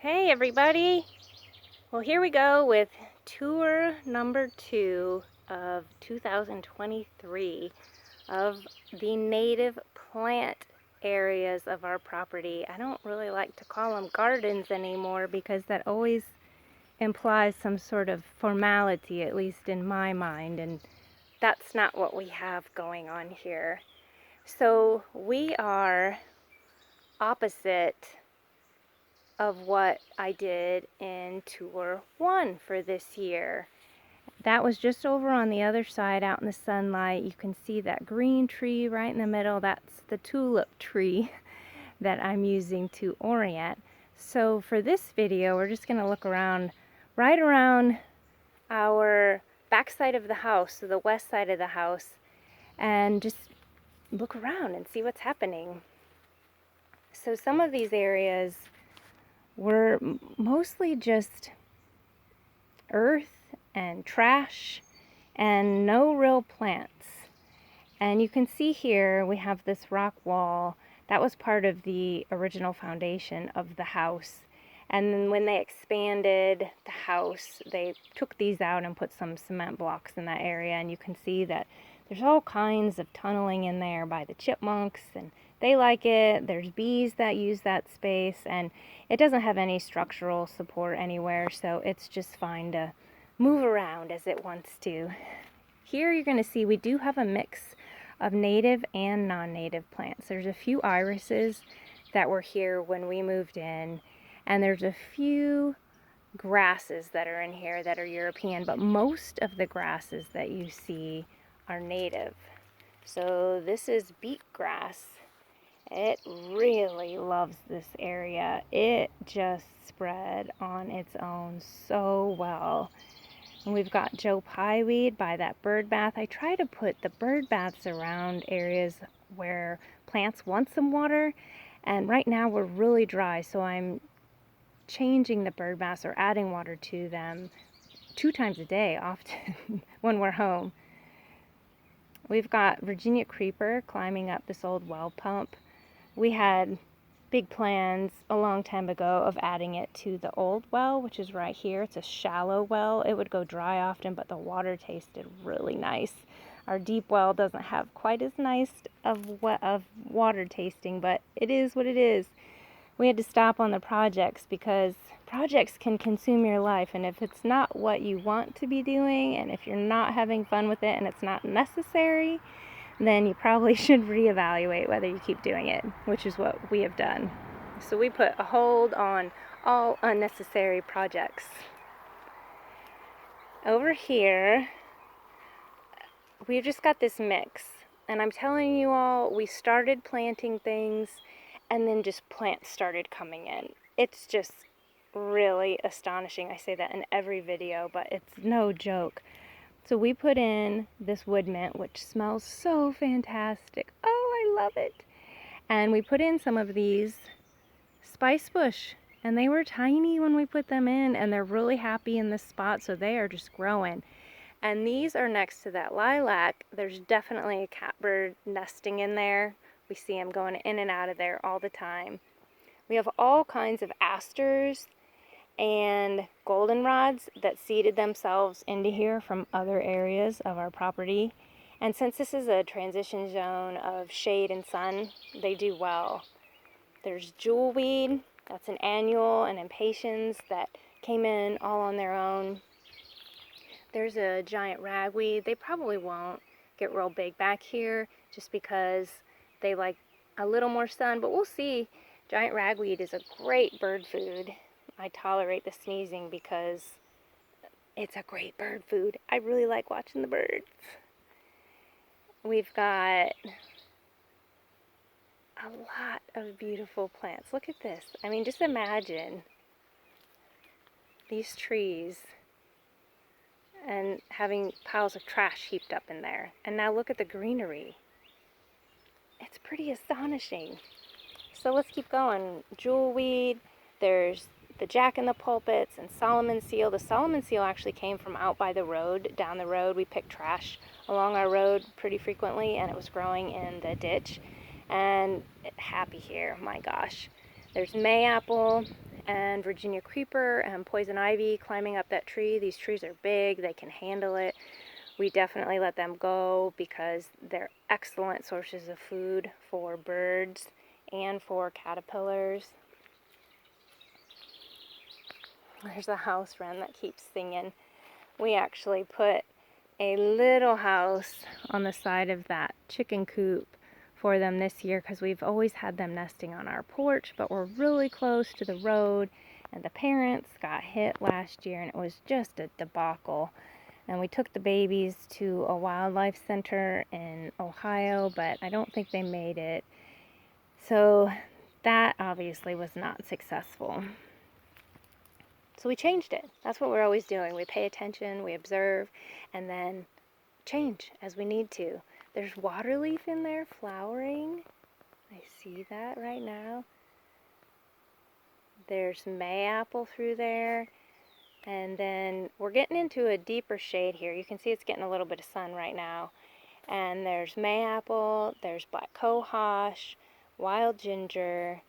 Hey everybody! Well, here we go with tour number 2 of 2023 of the native plant areas of our property. I don't really like to call them gardens anymore because that always implies some sort of formality, at least in my mind, and that's not what we have going on here. So we are opposite of what I did in tour 1 for this year. That was just over on the other side out in the sunlight. You can see that green tree right in the middle. That's the tulip tree that I'm using to orient. So for this video, we're just going to look around, right around our back side of the house, so the west side of the house, and just look around and see what's happening. So some of these areas were mostly just earth and trash and no real plants. And you can see here we have this rock wall that was part of the original foundation of the house. And then when they expanded the house, they took these out and put some cement blocks in that area. And you can see that there's all kinds of tunneling in there by the chipmunks, and they like it. There's bees that use that space, and it doesn't have any structural support anywhere, so it's just fine to move around as it wants to. Here you're going to see we do have a mix of native and non-native plants. There's a few irises that were here when we moved in, and there's a few grasses that are in here that are European, but most of the grasses that you see are native. So this is beet grass. It really loves this area. It just spread on its own so well. And we've got Joe Pye weed by that bird bath. I try to put the bird baths around areas where plants want some water, and right now we're really dry, so I'm changing the bird baths or adding water to them 2 times a day often when we're home. We've got Virginia creeper climbing up this old well pump. We had big plans a long time ago of adding it to the old well, which is right here. It's a shallow well. It would go dry often, but the water tasted really nice. Our deep well doesn't have quite as nice of water tasting, but it is what it is. We had to stop on the projects because projects can consume your life, and if it's not what you want to be doing, and if you're not having fun with it and it's not necessary, then you probably should reevaluate whether you keep doing it, which is what we have done. So we put a hold on all unnecessary projects. Over here, we've just got this mix, and I'm telling you all, we started planting things and then just plants started coming in. It's just really astonishing. I say that in every video, but it's no joke. So we put in this wood mint, which smells so fantastic. Oh, I love it. And we put in some of these spice bush, and they were tiny when we put them in, and they're really happy in this spot, so they are just growing. And these are next to that lilac. There's definitely a catbird nesting in there. We see them going in and out of there all the time. We have all kinds of asters and goldenrods that seeded themselves into here from other areas of our property. And since this is a transition zone of shade and sun, they do well. There's jewelweed, that's an annual, and impatiens that came in all on their own. There's a giant ragweed. They probably won't get real big back here just because they like a little more sun, but we'll see. Giant ragweed is a great bird food. I tolerate the sneezing because it's a great bird food. I really like watching the birds. We've got a lot of beautiful plants. Look at this. I mean, just imagine these trees and having piles of trash heaped up in there. And now look at the greenery. It's pretty astonishing. So let's keep going. Jewelweed, there's the jack-in-the-pulpits and Solomon seal. The Solomon seal actually came from out by the road, down the road. We picked trash along our road pretty frequently, and it was growing in the ditch. And happy here, my gosh. There's mayapple and Virginia creeper and poison ivy climbing up that tree. These trees are big, they can handle it. We definitely let them go because they're excellent sources of food for birds and for caterpillars. There's a house wren that keeps singing. We actually put a little house on the side of that chicken coop for them this year because we've always had them nesting on our porch, but we're really close to the road, and the parents got hit last year and it was just a debacle. And we took the babies to a wildlife center in Ohio, but I don't think they made it. So that obviously was not successful. So we changed it. That's what we're always doing. We pay attention, we observe, and then change as we need to. There's water leaf in there flowering. I see that right now. There's mayapple through there. And then we're getting into a deeper shade here. You can see it's getting a little bit of sun right now. And there's mayapple, there's black cohosh, wild ginger,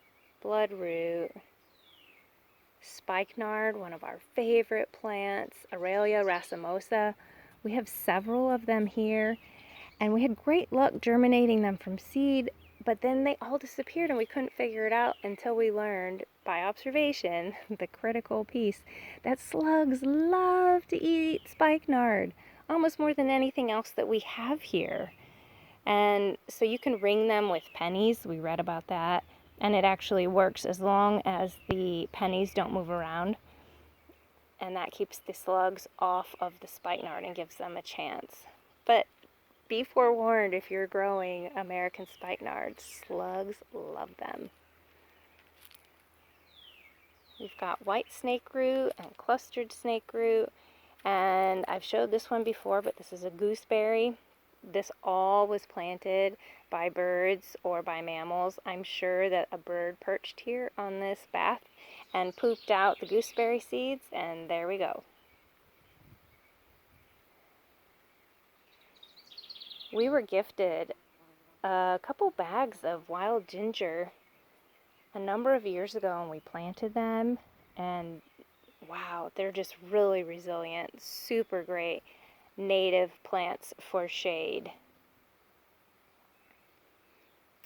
bloodroot, spikenard, one of our favorite plants, Aurelia racemosa. We have several of them here, and we had great luck germinating them from seed, but then they all disappeared and we couldn't figure it out until we learned by observation, the critical piece, that slugs love to eat spikenard almost more than anything else that we have here. And so you can ring them with pennies. We read about that. And it actually works as long as the pennies don't move around. And that keeps the slugs off of the spikenard and gives them a chance. But be forewarned, if you're growing American spikenard, slugs love them. We've got white snakeroot and clustered snakeroot. And I've showed this one before, but this is a gooseberry. This all was planted by birds or by mammals. I'm sure that a bird perched here on this bath and pooped out the gooseberry seeds, and there we go. We were gifted a couple bags of wild ginger a number of years ago, and we planted them, and wow, they're just really resilient, super great native plants for shade.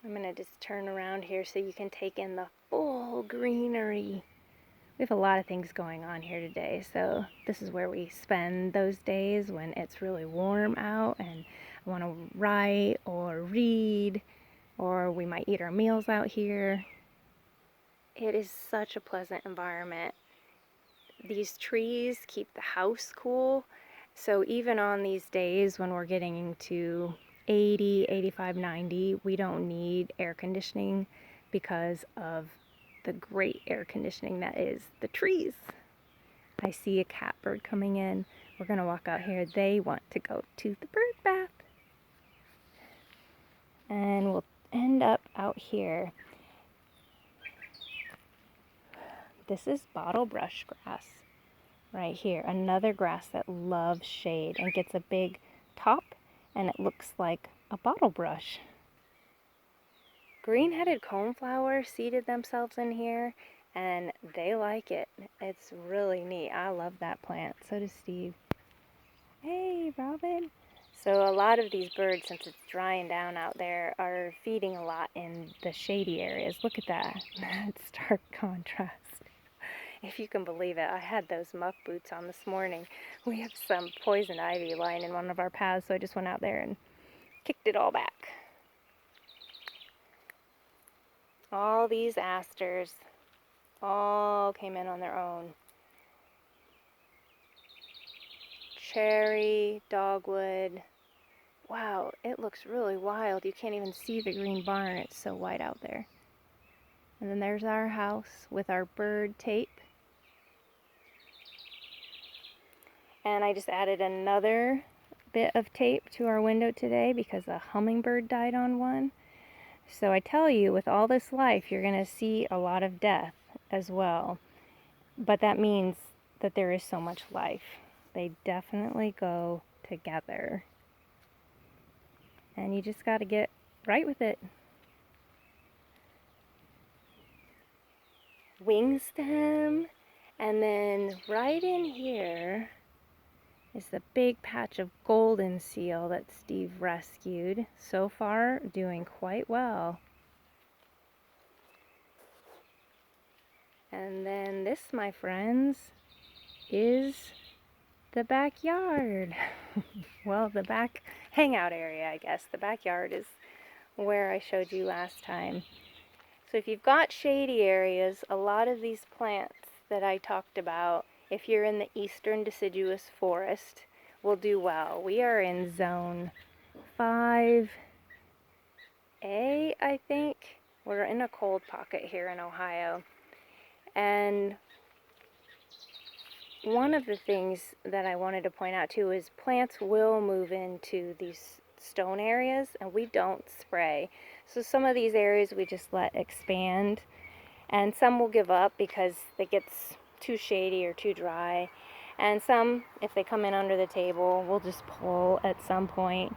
I'm going to just turn around here so you can take in the full greenery. We have a lot of things going on here today, so this is where we spend those days when it's really warm out and I want to write or read, or we might eat our meals out here. It is such a pleasant environment. These trees keep the house cool. So even on these days when we're getting to 80, 85, 90, we don't need air conditioning because of the great air conditioning that is the trees. I see a catbird coming in. We're going to walk out here. They want to go to the bird bath. And we'll end up out here. This is bottle brush grass. Right here, another grass that loves shade and gets a big top, and it looks like a bottle brush. Green-headed coneflower seeded themselves in here, and they like it. It's really neat. I love that plant. So does Steve. Hey, Robin. So a lot of these birds, since it's drying down out there, are feeding a lot in the shady areas. Look at that. It's stark contrast. If you can believe it, I had those muck boots on this morning. We have some poison ivy lying in one of our paths, so I just went out there and kicked it all back. All these asters all came in on their own. Cherry, dogwood. Wow, it looks really wild. You can't even see the green barn. It's so white out there. And then there's our house with our bird tape. And I just added another bit of tape to our window today because a hummingbird died on one. So I tell you, with all this life, you're going to see a lot of death as well. But that means that there is so much life. They definitely go together. And you just got to get right with it. wing stem. And then right in here is the big patch of golden seal that Steve rescued. So far, doing quite well. And then this, my friends, is the backyard. Well, the back hangout area, I guess. The backyard is where I showed you last time. So if you've got shady areas, a lot of these plants that I talked about, if you're in the eastern deciduous forest, will do well. We are in zone 5A, I think. We're in a cold pocket here in Ohio. And one of the things that I wanted to point out too is plants will move into these stone areas and we don't spray. So some of these areas we just let expand, and some will give up because it gets too shady or too dry. And some, if they come in under the table, we'll just pull at some point.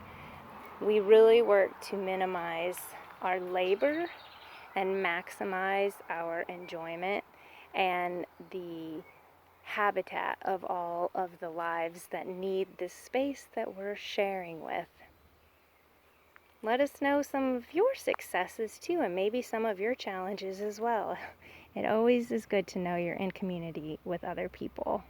We really work to minimize our labor and maximize our enjoyment and the habitat of all of the lives that need this space that we're sharing with. Let us know some of your successes too, and maybe some of your challenges as well. It always is good to know you're in community with other people.